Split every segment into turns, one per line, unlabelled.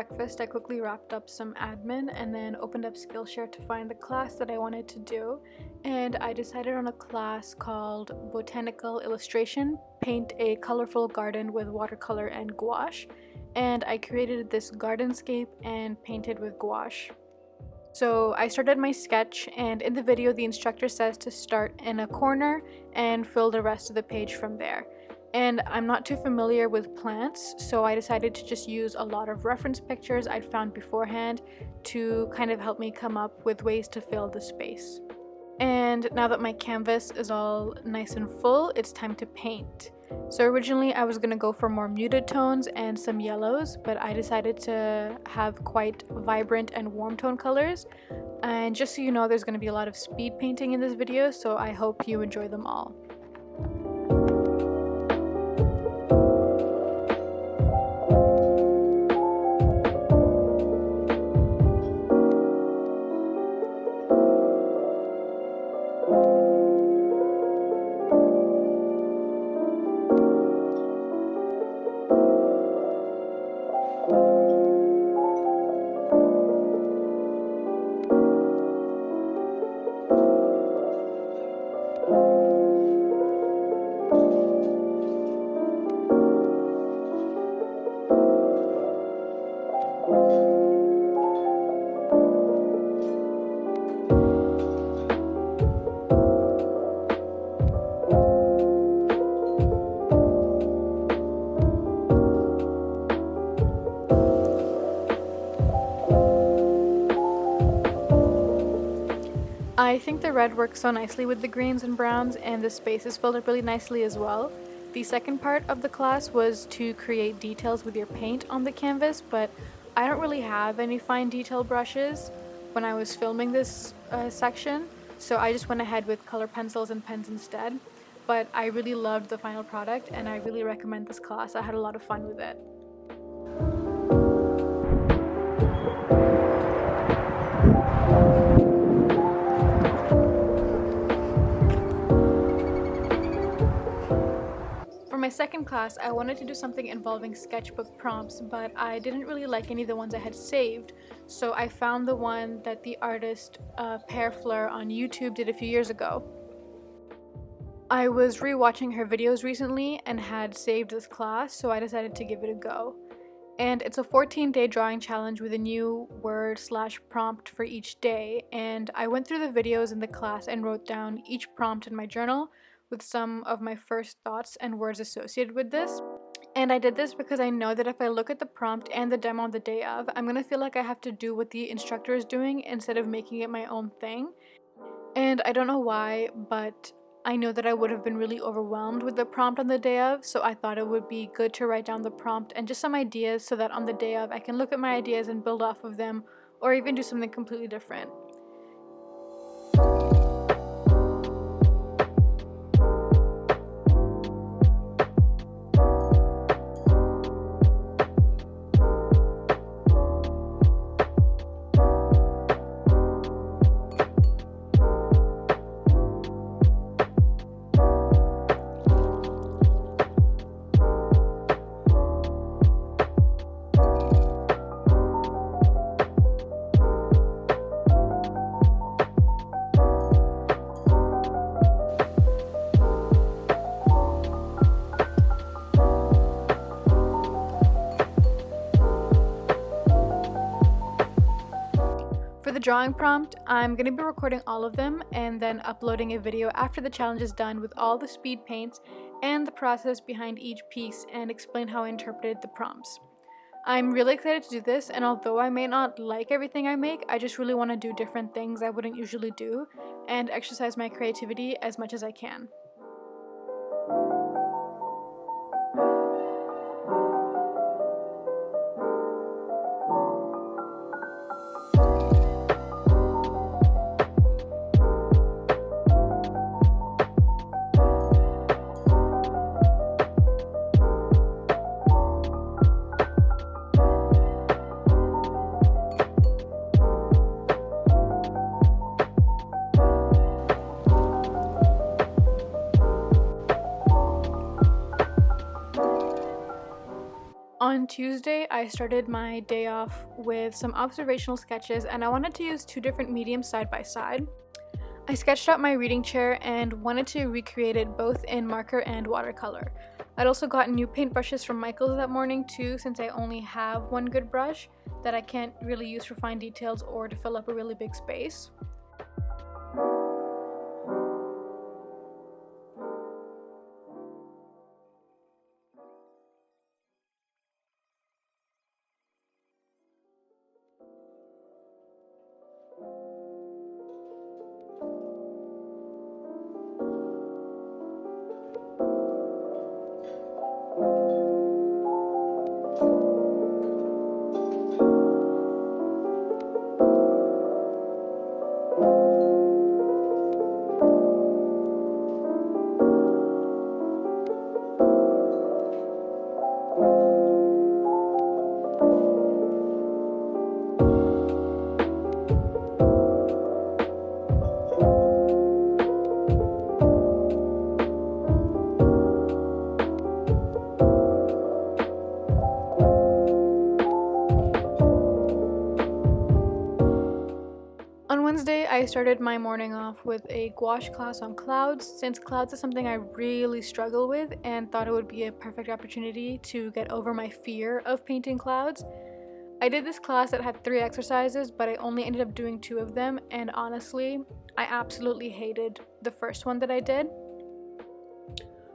breakfast, I quickly wrapped up some admin and then opened up Skillshare to find the class that I wanted to do. And I decided on a class called Botanical Illustration, Paint a Colorful Garden with Watercolor and Gouache. And I created this gardenscape and painted with gouache. So I started my sketch, and in the video the instructor says to start in a corner and fill the rest of the page from there. And I'm not too familiar with plants, so I decided to just use a lot of reference pictures I'd found beforehand to kind of help me come up with ways to fill the space. And now that my canvas is all nice and full, it's time to paint. So originally I was going to go for more muted tones and some yellows, but I decided to have quite vibrant and warm tone colors. And just so you know, there's going to be a lot of speed painting in this video, so I hope you enjoy them all. I think the red works so nicely with the greens and browns, and the space is filled up really nicely as well. The second part of the class was to create details with your paint on the canvas, but I don't really have any fine detail brushes when I was filming this section, so I just went ahead with color pencils and pens instead. But I really loved the final product, and I really recommend this class. I had a lot of fun with it. For my second class, I wanted to do something involving sketchbook prompts, but I didn't really like any of the ones I had saved, so I found the one that the artist Pearfleur on YouTube did a few years ago. I was rewatching her videos recently and had saved this class, so I decided to give it a go. And it's a 14-day drawing challenge with a new word/prompt for each day, and I went through the videos in the class and wrote down each prompt in my journal with some of my first thoughts and words associated with this. And I did this because I know that if I look at the prompt and the demo on the day of, I'm gonna feel like I have to do what the instructor is doing instead of making it my own thing. And I don't know why, but I know that I would have been really overwhelmed with the prompt on the day of, so I thought it would be good to write down the prompt and just some ideas so that on the day of I can look at my ideas and build off of them, or even do something completely different. For the drawing prompt, I'm going to be recording all of them and then uploading a video after the challenge is done with all the speed paints and the process behind each piece and explain how I interpreted the prompts. I'm really excited to do this, and although I may not like everything I make, I just really want to do different things I wouldn't usually do and exercise my creativity as much as I can. On Tuesday, I started my day off with some observational sketches, and I wanted to use two different mediums side by side. I sketched out my reading chair and wanted to recreate it both in marker and watercolor. I'd also gotten new paintbrushes from Michael's that morning too, since I only have one good brush that I can't really use for fine details or to fill up a really big space. On Wednesday, I started my morning off with a gouache class on clouds, since clouds is something I really struggle with and thought it would be a perfect opportunity to get over my fear of painting clouds. I did this class that had 3 exercises, but I only ended up doing 2 of them, and honestly, I absolutely hated the first one that I did.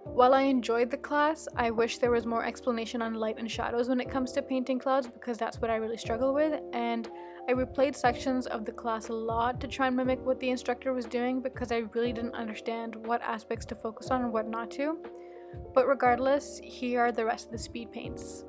While I enjoyed the class, I wish there was more explanation on light and shadows when it comes to painting clouds, because that's what I really struggle with, and I replayed sections of the class a lot to try and mimic what the instructor was doing because I really didn't understand what aspects to focus on and what not to. But regardless, here are the rest of the speed paints.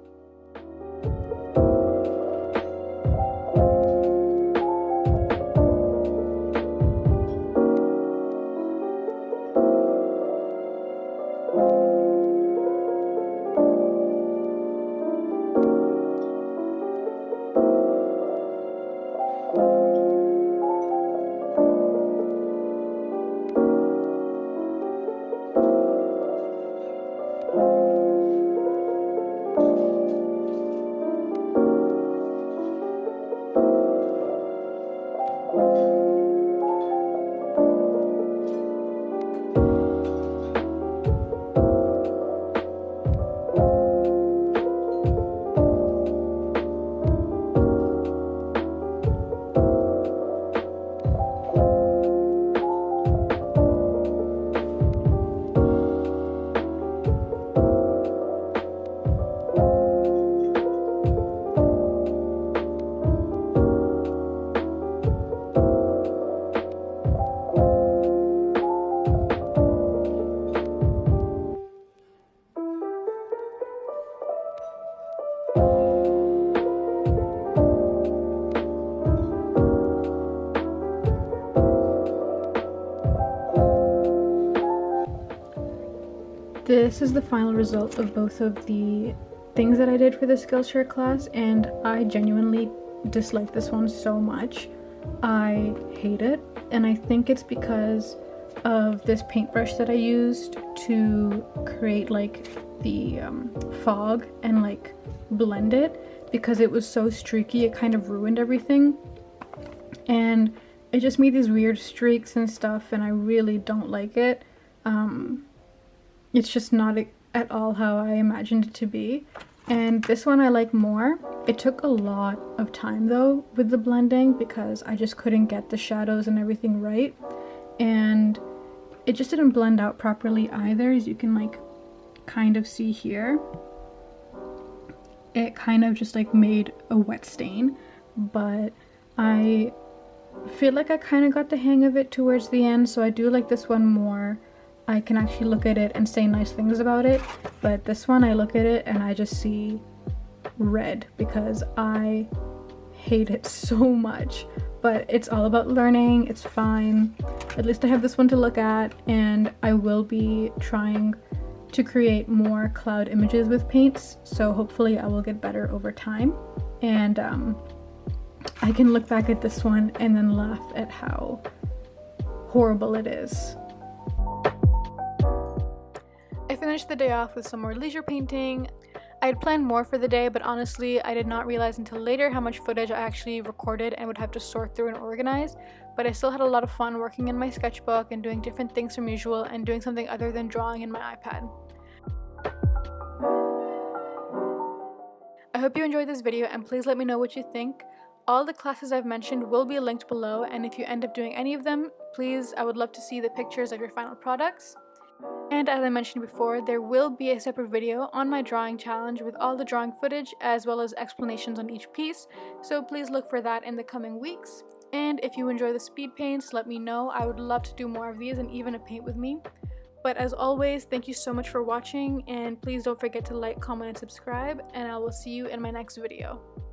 This is the final result of both of the things that I did for the Skillshare class, and I genuinely dislike this one so much. I hate it, and I think it's because of this paintbrush that I used to create like the fog and like blend it, because it was so streaky it kind of ruined everything, and it just made these weird streaks and stuff, and I really don't like it. It's just not at all how I imagined it to be. And this one I like more. It took a lot of time though with the blending because I just couldn't get the shadows and everything right. And it just didn't blend out properly either, as you can like kind of see here. It kind of just like made a wet stain, but I feel like I kind of got the hang of it towards the end, so I do like this one more. I can actually look at it and say nice things about it, but this one I look at it and I just see red because I hate it so much. But it's all about learning, it's fine. At least I have this one to look at, and I will be trying to create more cloud images with paints, so hopefully I will get better over time. And I can look back at this one and then laugh at how horrible it is. I finished the day off with some more leisure painting. I had planned more for the day, but honestly, I did not realize until later how much footage I actually recorded and would have to sort through and organize, but I still had a lot of fun working in my sketchbook and doing different things from usual and doing something other than drawing in my iPad. I hope you enjoyed this video and please let me know what you think. All the classes I've mentioned will be linked below, and if you end up doing any of them, please, I would love to see the pictures of your final products. And as I mentioned before, there will be a separate video on my drawing challenge with all the drawing footage as well as explanations on each piece, so please look for that in the coming weeks. And if you enjoy the speed paints, let me know. I would love to do more of these and even a paint with me. But as always, thank you so much for watching, and please don't forget to like, comment, and subscribe, and I will see you in my next video.